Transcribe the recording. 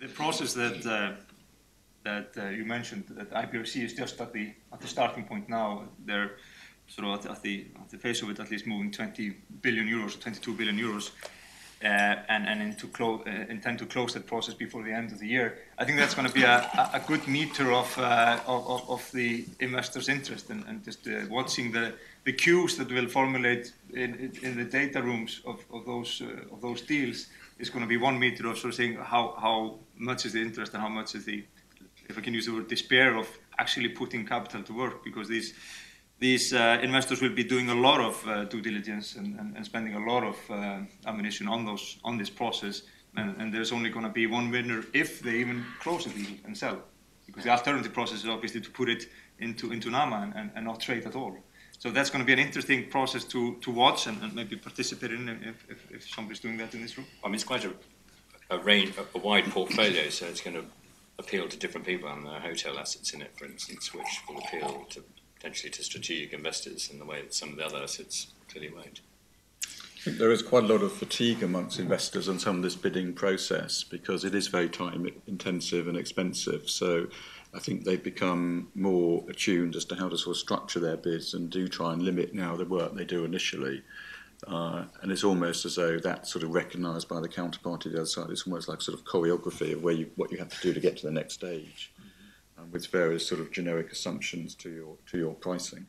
The process that you mentioned, that IBRC is just at the starting point now. They're sort of at the face of it, at least moving 20 billion euros, 22 billion euros, and intend to close that process before the end of the year. I think that's going to be a good meter of the investors' interest, and just watching the queues that will formulate in the data rooms of those deals is going to be one meter of sort of saying how much is the interest and how much is the, if I can use the word, despair of actually putting capital to work, because these investors will be doing a lot of due diligence and spending a lot of ammunition on this process, and there's only going to be one winner if they even close a deal and sell, because the alternative process is obviously to put it into NAMA and not trade at all. So that's going to be an interesting process to watch and maybe participate in if somebody's doing that in this room. I mean, it's quite a wide portfolio, so it's going to appeal to different people, and there are hotel assets in it, for instance, which will appeal to potentially to strategic investors in the way that some of the other assets clearly won't. I think there is quite a lot of fatigue amongst investors on some of this bidding process, because it is very time intensive and expensive. So I think they've become more attuned as to how to sort of structure their bids and do try and limit now the work they do initially. And it's almost as though that's sort of recognised by the counterparty the other side. It's almost like sort of choreography of what you have to do to get to the next stage, with various sort of generic assumptions to your pricing.